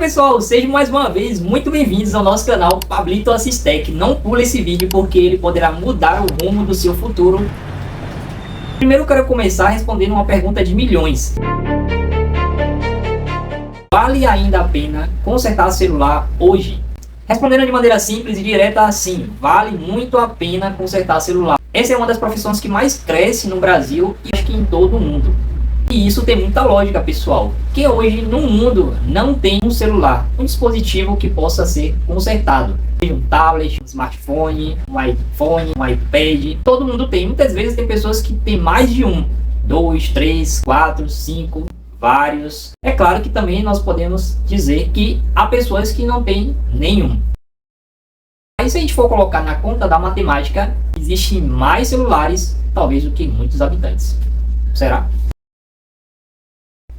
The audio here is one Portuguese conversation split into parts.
pessoal, sejam mais uma vez muito bem-vindos ao nosso canal Pablito Assistec. Não pule esse vídeo porque ele poderá mudar o rumo do seu futuro. Primeiro eu quero começar respondendo uma pergunta de milhões. Vale ainda a pena consertar celular hoje? Respondendo de maneira simples e direta, sim, vale muito a pena consertar celular. Essa é uma das profissões que mais cresce no Brasil e acho que em todo o mundo. E isso tem muita lógica, pessoal, que hoje no mundo não tem um celular, um dispositivo que possa ser consertado. Seja um tablet, um smartphone, um iPhone, um iPad, todo mundo tem. Muitas vezes tem pessoas que têm mais de um, 2, 3, 4, 5, vários. É claro que também nós podemos dizer que há pessoas que não têm nenhum. Aí se a gente for colocar na conta da matemática, existem mais celulares, talvez, do que muitos habitantes. Será?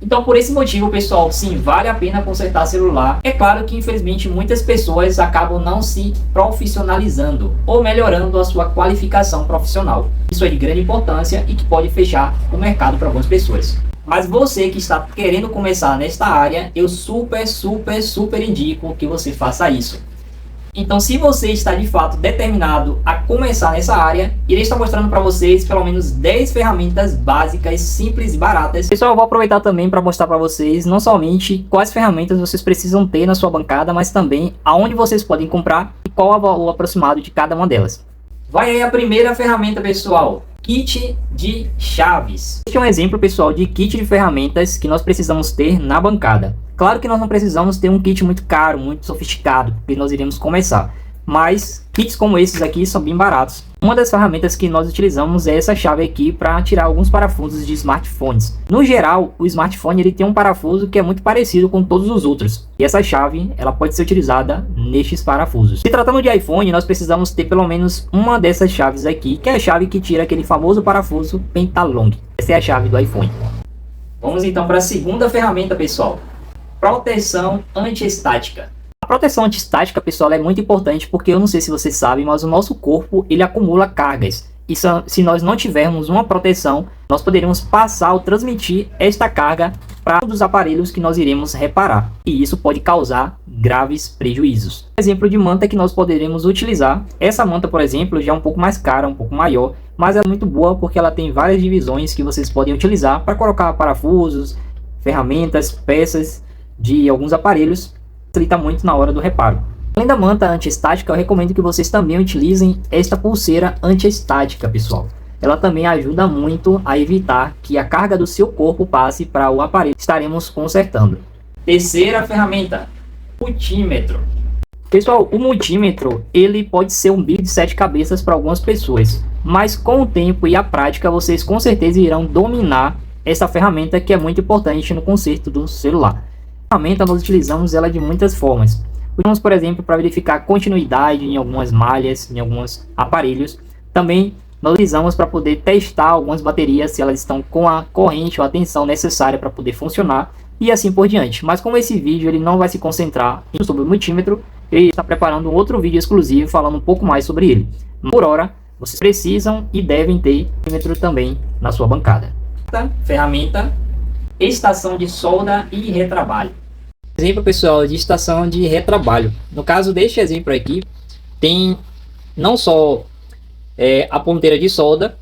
Então, por esse motivo, pessoal, sim, vale a pena consertar celular. É claro que, infelizmente, muitas pessoas acabam não se profissionalizando ou melhorando a sua qualificação profissional. Isso é de grande importância e que pode fechar o mercado para algumas pessoas. Mas você que está querendo começar nesta área, eu super indico que você faça isso. Então, se você está de fato determinado a começar nessa área, irei estar mostrando para vocês pelo menos 10 ferramentas básicas, simples e baratas. Pessoal, eu vou aproveitar também para mostrar para vocês não somente quais ferramentas vocês precisam ter na sua bancada, mas também aonde vocês podem comprar e qual é o valor aproximado de cada uma delas. Vai aí a primeira ferramenta, pessoal. Kit de chaves. Este é um exemplo, pessoal, de kit de ferramentas que nós precisamos ter na bancada. Claro que nós não precisamos ter um kit muito caro, muito sofisticado, porque nós iremos começar. Mas kits como esses aqui são bem baratos. Uma das ferramentas que nós utilizamos é essa chave aqui para tirar alguns parafusos de smartphones. No geral, o smartphone ele tem um parafuso que é muito parecido com todos os outros. E essa chave ela pode ser utilizada nestes parafusos. Se tratando de iPhone, nós precisamos ter pelo menos uma dessas chaves aqui, que é a chave que tira aquele famoso parafuso pentalong. Essa é a chave do iPhone. Vamos então para a segunda ferramenta, pessoal. Proteção antiestática. A proteção antiestática, pessoal, é muito importante porque eu não sei se vocês sabem, mas o nosso corpo ele acumula cargas. E se nós não tivermos uma proteção, nós poderíamos passar ou transmitir esta carga para um dos aparelhos que nós iremos reparar. E isso pode causar graves prejuízos. Exemplo de manta que nós poderemos utilizar. Essa manta, por exemplo, já é um pouco mais cara, um pouco maior, mas é muito boa porque ela tem várias divisões que vocês podem utilizar para colocar parafusos, ferramentas, peças de alguns aparelhos. Facilita muito na hora do reparo. Além da manta antiestática, eu recomendo que vocês também utilizem esta pulseira antiestática, pessoal. Ela também ajuda muito a evitar que a carga do seu corpo passe para o aparelho que estaremos consertando. Terceira ferramenta, multímetro. Pessoal, o multímetro ele pode ser um bicho de 7 cabeças para algumas pessoas, mas com o tempo e a prática vocês com certeza irão dominar essa ferramenta que é muito importante no conserto do celular. A ferramenta nós utilizamos ela de muitas formas. Usamos, por exemplo, para verificar continuidade em algumas malhas, em alguns aparelhos. Também nós utilizamos para poder testar algumas baterias, se elas estão com a corrente ou a tensão necessária para poder funcionar e assim por diante. Mas como esse vídeo ele não vai se concentrar sobre o multímetro, ele está preparando um outro vídeo exclusivo falando um pouco mais sobre ele. Por hora, vocês precisam e devem ter multímetro também na sua bancada. Ferramenta, estação de solda e retrabalho. Exemplo, pessoal, de estação de retrabalho. No caso deste exemplo aqui, tem não só a ponteira de solda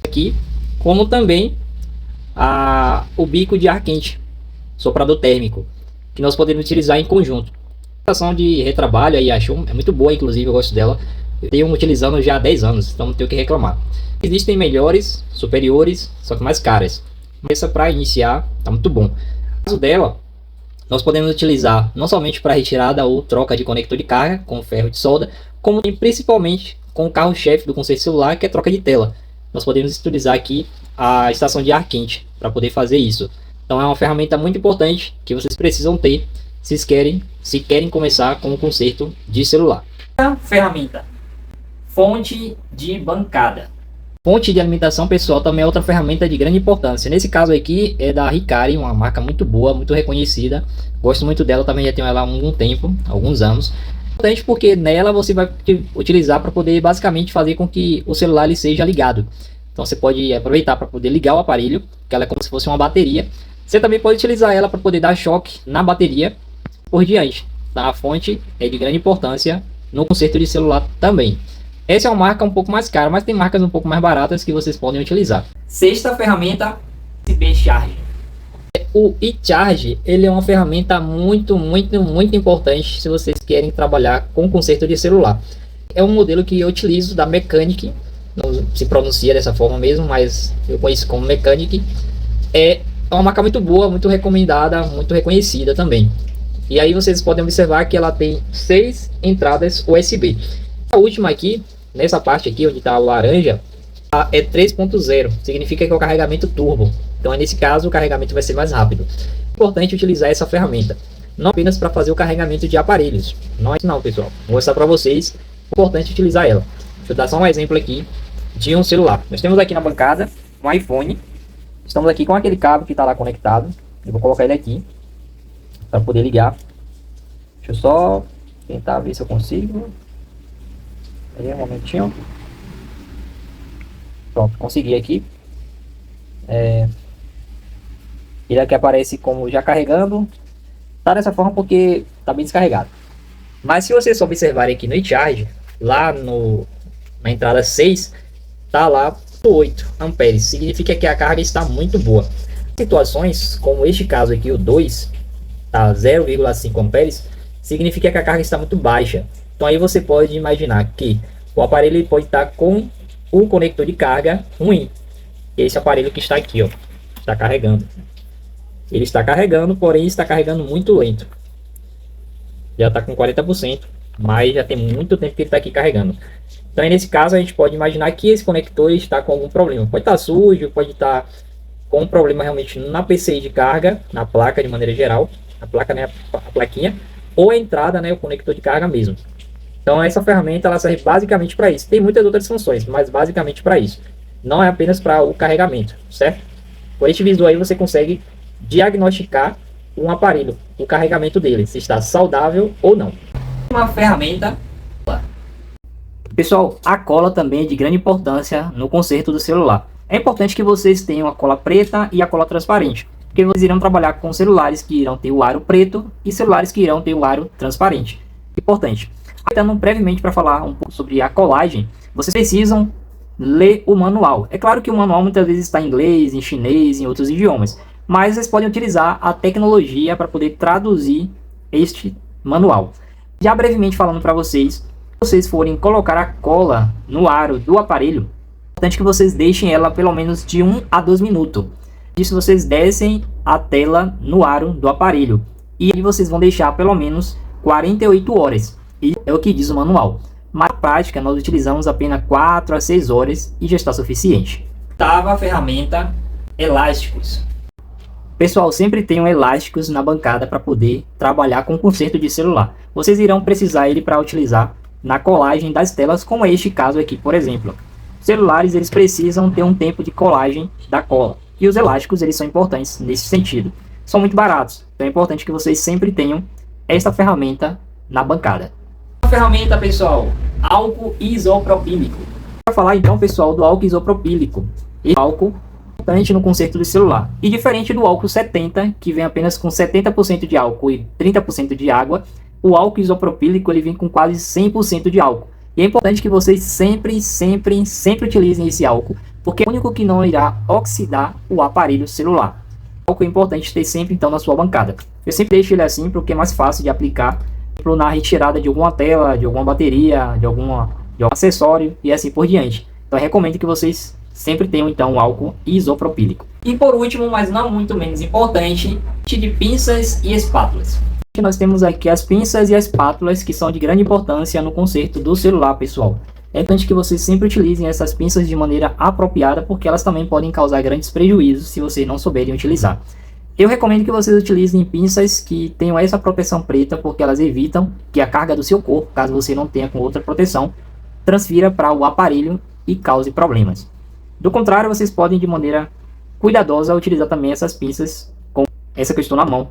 aqui, como também o bico de ar quente, soprador térmico, que nós podemos utilizar em conjunto. A estação de retrabalho aí a Shum é muito boa, inclusive eu gosto dela. Eu tenho utilizando já há 10 anos, então não tenho o que reclamar. Existem melhores, superiores, só que mais caras. Essa para iniciar tá muito bom. No caso dela, nós podemos utilizar não somente para retirada ou troca de conector de carga com ferro de solda, como principalmente com o carro-chefe do conserto celular, que é troca de tela. Nós podemos utilizar aqui a estação de ar quente para poder fazer isso. Então é uma ferramenta muito importante que vocês precisam ter se querem começar com o conserto de celular. A ferramenta, fonte de bancada. Fonte de alimentação, pessoal, também é outra ferramenta de grande importância. Nesse caso aqui é da Hikari, uma marca muito boa, muito reconhecida. Gosto muito dela, também já tenho ela há algum tempo, alguns anos. Importante porque nela você vai utilizar para poder basicamente fazer com que o celular ele seja ligado. Então você pode aproveitar para poder ligar o aparelho, que ela é como se fosse uma bateria. Você também pode utilizar ela para poder dar choque na bateria por diante. Tá? A fonte é de grande importância no conserto de celular também. Essa é uma marca um pouco mais cara, mas tem marcas um pouco mais baratas que vocês podem utilizar. Sexta ferramenta, USB Charge. O eCharge, ele é uma ferramenta muito importante se vocês querem trabalhar com conserto de celular. É um modelo que eu utilizo da Mechanic, não se pronuncia dessa forma mesmo, mas eu conheço como Mechanic. É uma marca muito boa, muito recomendada, muito reconhecida também. E aí vocês podem observar que ela tem 6 entradas USB. A última aqui, nessa parte aqui onde está o laranja, é 3.0, significa que é o carregamento turbo. Então nesse caso o carregamento vai ser mais rápido. É importante utilizar essa ferramenta, não apenas para fazer o carregamento de aparelhos. Não, pessoal, vou mostrar para vocês. É importante utilizar ela. Deixa eu dar só um exemplo aqui de um celular. Nós temos aqui na bancada um iPhone. Estamos aqui com aquele cabo que está lá conectado. Eu vou colocar ele aqui para poder ligar. Deixa eu só tentar ver se eu consigo. Aí, um momentinho. Pronto, consegui aqui. Ele aqui aparece como já carregando. Tá dessa forma porque tá bem descarregado. Mas se vocês observarem aqui no eCharge, lá na entrada 6, tá lá 8 amperes. Significa que a carga está muito boa. Situações como este caso aqui, o 2, tá 0,5 amperes, significa que a carga está muito baixa. Então aí você pode imaginar que o aparelho pode estar com o conector de carga ruim. Esse aparelho que está aqui, ó, está carregando. Ele está carregando, porém está carregando muito lento. Já está com 40%, mas já tem muito tempo que ele está aqui carregando. Então aí, nesse caso a gente pode imaginar que esse conector está com algum problema. Pode estar sujo, pode estar com um problema realmente na PCI de carga, na placa de maneira geral, a placa, né, a plaquinha, ou a entrada, né, o conector de carga mesmo. Então essa ferramenta ela serve basicamente para isso. Tem muitas outras funções, mas basicamente para isso. Não é apenas para o carregamento, certo? Por este visual aí você consegue diagnosticar um aparelho, o carregamento dele, se está saudável ou não. Uma ferramenta. Pessoal, a cola também é de grande importância no conserto do celular. É importante que vocês tenham a cola preta e a cola transparente, porque vocês irão trabalhar com celulares que irão ter o aro preto e celulares que irão ter o aro transparente. Importante. Então, brevemente para falar um pouco sobre a colagem, vocês precisam ler o manual. É claro que o manual muitas vezes está em inglês, em chinês, em outros idiomas, mas vocês podem utilizar a tecnologia para poder traduzir este manual. Já brevemente falando para vocês, se vocês forem colocar a cola no aro do aparelho, é importante que vocês deixem ela pelo menos de 1 a 2 minutos. Isso vocês descem a tela no aro do aparelho e aí vocês vão deixar pelo menos 48 horas. E é o que diz o manual. Mas na prática nós utilizamos apenas 4 a 6 horas e já está suficiente. Oitava ferramenta, elásticos. Pessoal, sempre tenham elásticos na bancada para poder trabalhar com conserto de celular. Vocês irão precisar ele para utilizar na colagem das telas, como é este caso aqui, por exemplo. Celulares eles precisam ter um tempo de colagem da cola. E os elásticos eles são importantes nesse sentido. São muito baratos, então é importante que vocês sempre tenham esta ferramenta na bancada. A ferramenta, pessoal, álcool isopropílico. Para falar então, pessoal, do álcool isopropílico. Esse álcool é importante no conserto do celular. E diferente do álcool 70, que vem apenas com 70% de álcool e 30% de água, o álcool isopropílico ele vem com quase 100% de álcool. E é importante que vocês sempre utilizem esse álcool, porque é o único que não irá oxidar o aparelho celular. O álcool é importante ter sempre então na sua bancada. Eu sempre deixo ele assim porque é mais fácil de aplicar na retirada de alguma tela, de alguma bateria, de algum acessório e assim por diante. Então eu recomendo que vocês sempre tenham então o álcool isopropílico. E por último, mas não muito menos importante, de pinças e espátulas. Nós temos aqui as pinças e as espátulas que são de grande importância no conserto do celular, pessoal. É importante que vocês sempre utilizem essas pinças de maneira apropriada, porque elas também podem causar grandes prejuízos se vocês não souberem utilizar. Eu recomendo que vocês utilizem pinças que tenham essa proteção preta, porque elas evitam que a carga do seu corpo, caso você não tenha com outra proteção, transfira para o aparelho e cause problemas. Do contrário, vocês podem de maneira cuidadosa utilizar também essas pinças com essa que eu estou na mão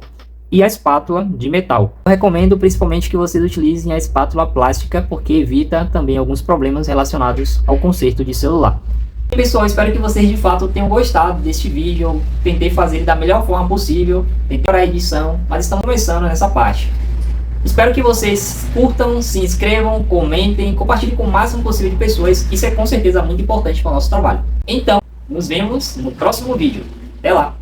e a espátula de metal. Eu recomendo principalmente que vocês utilizem a espátula plástica, porque evita também alguns problemas relacionados ao conserto de celular. E pessoal, espero que vocês de fato tenham gostado deste vídeo. Eu tentei fazer ele da melhor forma possível, tentei a edição, mas estamos começando nessa parte. Espero que vocês curtam, se inscrevam, comentem, compartilhem com o máximo possível de pessoas. Isso é com certeza muito importante para o nosso trabalho. Então, nos vemos no próximo vídeo. Até lá!